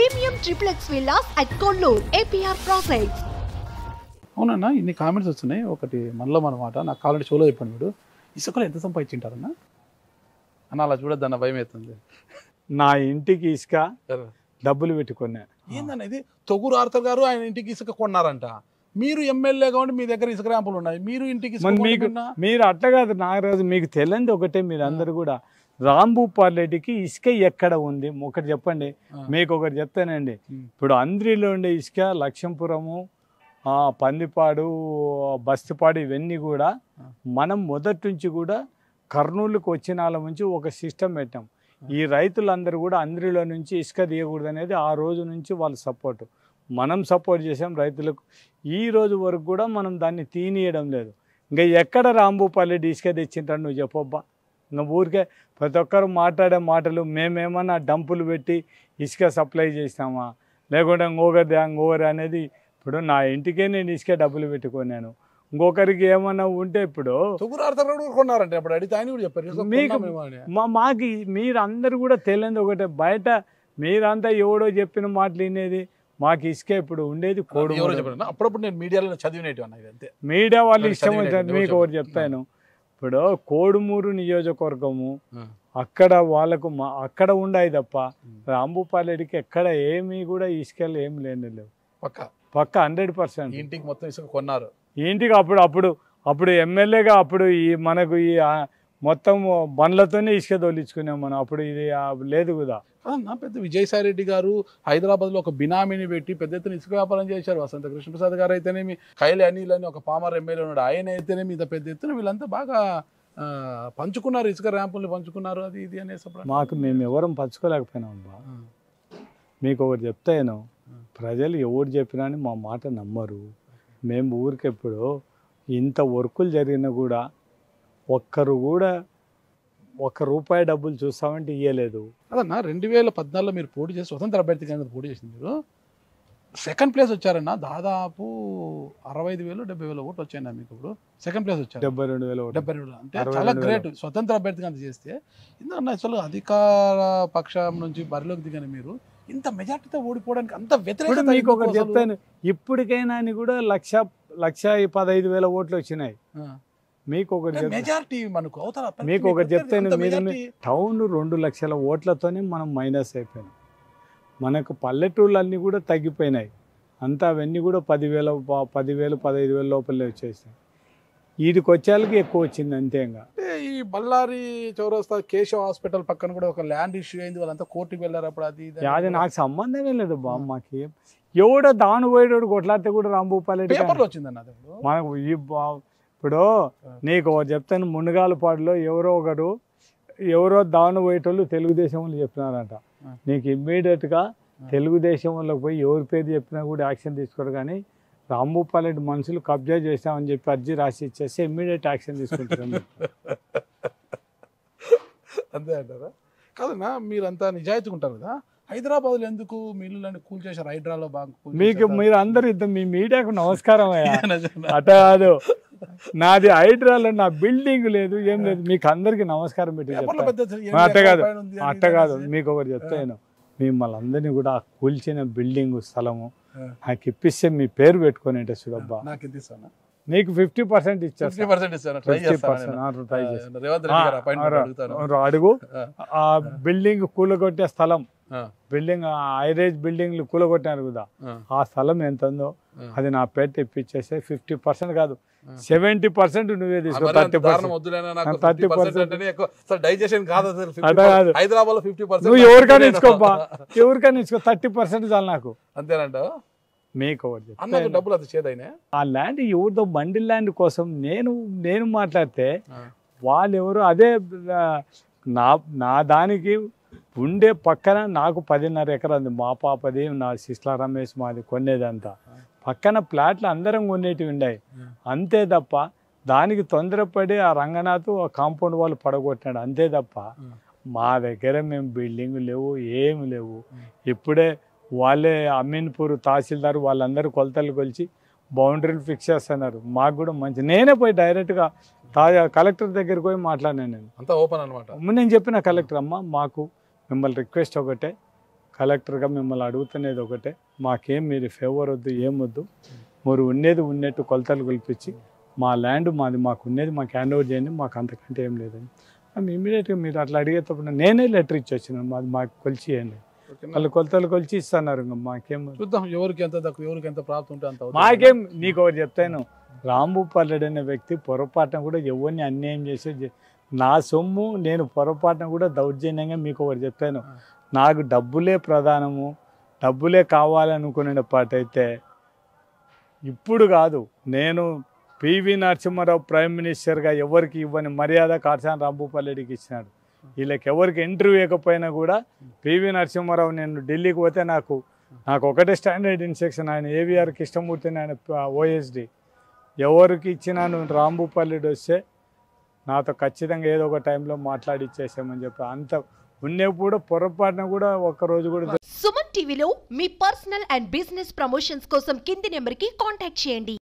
Premium triplex villas at Kollur, APR Projects. అవునన్నా ఇన్ని comments వస్తున్నాయి. ఒకటి మనలో మనమాట నాకు కావాలంటే షోలో చెప్పండి. మీరు ఇసుకలో ఎంత సంపాదించింటారన్నా అన్న? అలా చూడొద్దన్న, భయం అవుతుంది. నా ఇంటికి ఇసుక డబ్బులు పెట్టుకున్నా. ఏందన్న ఇది? తొగురు ఆర్థర్ గారు ఆయన ఇంటికి ఇసుక కొన్నారంట. మీరు ఎమ్మెల్యే కాబట్టి మీ దగ్గర ఇసుక ర్యాంపులు ఉన్నాయి. మీరు ఇంటికి మీరు అట్లా కాదు నాగరాజు, మీకు తెలియదు ఒకటే. మీరు అందరు కూడా రాంభూపాల్ రెడ్డికి ఇసుక ఎక్కడ ఉంది ఒకటి చెప్పండి. మీకు ఒకటి చెప్తానండి. ఇప్పుడు అంద్రిలో ఉండే ఇసుక లక్ష్మీపురము, పందిపాడు, బస్తిపాడు ఇవన్నీ కూడా మనం మొదటి నుంచి కూడా కర్నూలుకు వచ్చిన వాళ్ళ నుంచి ఒక సిస్టమ్ పెట్టాం. ఈ రైతులందరూ కూడా అంద్రిలో నుంచి ఇసుక తీయకూడదు అనేది ఆ రోజు నుంచి వాళ్ళ సపోర్టు. మనం సపోర్ట్ చేసాం రైతులకు. ఈ రోజు వరకు కూడా మనం దాన్ని తీనియడం లేదు. ఇంకా ఎక్కడ రాంభూపాల్ రెడ్డి ఇసుక తెచ్చింటాడు నువ్వు చెప్పబ్బా? ఇంకా ఊరికే ప్రతి ఒక్కరు మాట్లాడే మాటలు మేమేమన్నా డంపులు పెట్టి ఇసుక సప్లై చేసినామా లేకుంటే ఇంకొకరి అనేది. ఇప్పుడు నా ఇంటికే నేను ఇసుక డబ్బులు పెట్టుకున్నాను. ఇంకొకరికి ఏమన్నా ఉంటే ఇప్పుడు మీకు మాకు మీరు అందరు కూడా తెలియదు ఒకటే. బయట మీరంతా ఎవడో చెప్పిన మాటలు వినేది. మాకు ఇసుక ఇప్పుడు ఉండేది అప్పుడప్పుడు నేను మీడియాలో చదివినట్టు మీడియా వాళ్ళు ఇష్టం వచ్చినట్టు. మీకు ఒకటి చెప్తాను. ఇప్పుడు కోడుమూరు నియోజకవర్గము అక్కడ వాళ్ళకు అక్కడ ఉండాయి తప్ప రాంభూపాల్ రెడ్డికి ఎక్కడ ఏమీ కూడా ఇసుకలు ఏమి లేవు. పక్క 100% ఇంటికి మొత్తం ఇసుక కొన్నారు. ఇంటికి అప్పుడు ఎమ్మెల్యేగా అప్పుడు ఈ మనకు ఈ మొత్తం బండ్లతోనే ఇసుక తోలించుకున్నాం మనం. అప్పుడు ఇది లేదు కదా. పెద్ద విజయసాయి రెడ్డి గారు హైదరాబాద్లో ఒక బినామీని పెట్టి పెద్ద ఎత్తున ఇసుక వ్యాపారం చేశారు. వసంత కృష్ణప్రసాద్ గారు అయితేనేమి, కైలి అనిల్ అని ఒక పామర్ ఎమ్మెల్యే ఉన్నాడు, ఆయన అయితేనేమి, ఇంత పెద్ద ఎత్తున వీళ్ళంతా బాగా పంచుకున్నారు, ఇసుక ర్యాంపుల్ని పంచుకున్నారు. అది ఇది అనేసి మాకు మేము ఎవరం పంచుకోలేకపోయినాం బా. మీకు ఒకటి చెప్తాను, ప్రజలు ఎవరు చెప్పినా మా మాట నమ్మరు. మేము ఊరికెప్పుడు ఇంత వర్కులు జరిగినా కూడా ఒక్కరు కూడా ₹1 డబ్బులు చూస్తామంటే ఇవ్వలేదు. అదన్నా 2014లో మీరు పోటీ చేసి స్వతంత్ర అభ్యర్థిగా పోటీ చేసింది. మీరు సెకండ్ ప్లేస్ వచ్చారన్న. దాదాపు 65,000 70,000 ఓట్లు వచ్చాయన్న మీకు. ఇప్పుడు సెకండ్ ప్లేస్ వచ్చారు. 72,000 అంటే చాలా గ్రేట్. స్వతంత్ర అభ్యర్థిగా అంత చేస్తే ఇందుకన్నా అసలు అధికార పక్షం నుంచి బరిలోకి దిగని మీరు ఇంత మెజార్టీతో ఓడిపోవడానికి అంత వ్యతిరేకత. మీకు ఒకటి చెప్తాను, ఇప్పటికైనా అని కూడా 1,15,000 ఓట్లు వచ్చినాయి. మీకు ఒకటి చెప్తాను, మీరు టౌన్ 2 లక్షల ఓట్లతోనే మనం మైనస్ అయిపోయినాం. మనకు పల్లెటూళ్ళన్నీ కూడా తగ్గిపోయినాయి. అంతా అవన్నీ కూడా 10,000 15,000 లోపలే వచ్చేసాయి. వీటికి వచ్చేళ్ళకి ఎక్కువ వచ్చింది అంతే. అంటే ఈ బళ్ళారి చౌరస్తా కేశవ హాస్పిటల్ పక్కన కూడా ఒక ల్యాండ్ ఇష్యూ అయింది. వాళ్ళంతా కోర్టుకు వెళ్ళారు. అప్పుడు అది నాకు సంబంధమే లేదు బా. మాకు ఎవడో దాని పోయేటోడు కొట్లాడితే కూడా రాంభూపాల్ రెడ్డి వచ్చిందన్న. మనకు ఇప్పుడు నీకు చెప్తాను, మునగాలపాడులో ఎవరో దాని పోయేటోళ్ళు తెలుగుదేశం వాళ్ళు చెప్పినారంట. నీకు ఇమ్మీడియట్గా తెలుగుదేశం వాళ్ళకి పోయి ఎవరి పేరు చెప్పినా కూడా యాక్షన్ తీసుకోరు. కానీ రాంభూపాల్ రెడ్డి మనుషులు కబ్జా చేస్తామని చెప్పి అర్జీ రాసి ఇచ్చేస్తే ఇమ్మీడియట్ యాక్షన్ తీసుకుంటారు. అంతే అంటారా? కాదన్నా, మీరంతా నిజాయితీగా ఉంటారు కదా. హైదరాబాద్లో ఎందుకు మిల్లులని కూల్ చేశారు? హైడ్రాలో బాగా మీరు అందరు మీ మీడియాకు నమస్కారం అయ్యా. అట్ట కాదు, నాది హైడ్రాలో నా బిల్డింగ్ లేదు, ఏం లేదు. మీకు అందరికి నమస్కారం పెట్టి అట్ట కాదు. మీకు ఒకటి చెప్తాను, మిమ్మల్ని అందరినీ కూడా కూల్చిన బిల్డింగ్ స్థలము నాకు ఇప్పిస్తే మీ పేరు పెట్టుకొని చూడబ్బా, నీకు 50% ఇచ్చేస్తాను. అడుగు. ఆ బిల్డింగ్ కూలగొట్టే స్థలం, బిల్డింగ్ ఐరేజ్ బిల్డింగ్లు కూలగొట్టినారు కదా, ఆ స్థలం ఎంత ఉందో అది నా పేరు తెప్పించేస్తే 50% కాదు 70% నువ్వే తీసుకో. 30% నువ్వు ఎవరికైనా ఇచ్చుకోబ్బా, ఎవరికైనా ఇచ్చుకో. 30% చాలు నాకు. అంతేనంట. మీకు ఒకటి డబ్బులు అది చేదైనా ఆ ల్యాండ్ ఎవరిదో బండి ల్యాండ్ కోసం నేను మాట్లాడితే వాళ్ళు ఎవరు అదే నా దానికి ఉండే పక్కన నాకు 10.5 ఎకరా ఉంది. మా పాపది, నా సిస్లా రమేష్ మాది కొనేదంతా. పక్కన ప్లాట్లు అందరం కొనేటివి ఉన్నాయి అంతే తప్ప దానికి తొందరపడి ఆ రంగనాథ్ ఆ కాంపౌండ్ వాళ్ళు పడగొట్టినాడు అంతే తప్ప మా దగ్గర మేము బిల్డింగ్ లేవు, ఏమి లేవు. ఇప్పుడే వాళ్ళే అమీన్పూర్ తహసీల్దార్ వాళ్ళందరూ కొలతలు కొలిచి బౌండరీలు ఫిక్స్ చేస్తున్నారు. మాకు కూడా మంచి, నేనే పోయి డైరెక్ట్గా కలెక్టర్ దగ్గరికి పోయి మాట్లాడినాను. నేను అంతా ఓపెన్ అనమాట. నేను చెప్పిన కలెక్టర్ అమ్మ మాకు మిమ్మల్ని రిక్వెస్ట్ ఒకటే, కలెక్టర్గా మిమ్మల్ని అడుగుతున్నది ఒకటే, మాకేం మీరు ఫేవర్ వద్దు, ఏం వద్దు, మీరు ఉన్నది ఉన్నట్టు కొలతలు కొలిపించి మా ల్యాండ్ మాది, మాకు ఉన్నది మాకు హ్యాండ్ ఓవర్ చేయండి, మాకు అంతకంటే ఏం లేదని. ఇమీడియట్గా మీరు అట్లా అడిగేటప్పుడు నేనే లెటర్ ఇచ్చి వచ్చినాను, మాది మాకు కొలిచి చేయండి. వాళ్ళు కొలతలు కొలిచి ఇస్తున్నారు. ఇంకా మాకేం చూద్దాం ఎవరికి ఎంత తక్కువ, ఎవరికి ఎంత ప్రాప్తి ఉంటే అంత. మాకేం, నీకు ఒకటి చెప్తాను, రాంభూపాల్ రెడ్డి అనే వ్యక్తి పొరపాటున కూడా ఎవరిని అన్యాయం చేసే, నా సొమ్ము నేను పొరపాటున కూడా దౌర్జన్యంగా, మీకు ఒకటి చెప్తాను, నాకు డబ్బులే ప్రధానము, డబ్బులే కావాలనుకునే పాటైతే ఇప్పుడు కాదు, నేను పివి నరసింహారావు ప్రైమ్ మినిస్టర్గా ఎవరికి ఇవ్వని మర్యాద కాటసాని రాంభూపాల్ రెడ్డికి ఇచ్చినాడు. వీళ్ళకి ఎవరికి ఇంటర్వ్యూ ఇవ్వకపోయినా కూడా పివి నరసింహారావు, నేను ఢిల్లీకి పోతే నాకు ఒకటే స్టాండర్డ్ ఇన్స్ట్రక్షన్, ఆయన ఏవిఆర్ కృష్ణమూర్తిని, ఆయన ఓఎస్డి, ఎవరికి ఇచ్చినాను రాంభూపాల్ రెడ్డి వస్తే నాతో ఖచ్చితంగా ఏదో ఒక టైంలో మాట్లాడి ఇచ్చేసామని చెప్పి, అంత ఉన్నప్పుడు పొరపాటున కూడా ఒక్కరోజు కూడా. సుమన్ టీవీలో మీ పర్సనల్ అండ్ బిజినెస్ ప్రమోషన్స్ కోసం కింది నెంబర్కి కాంటాక్ట్ చేయండి.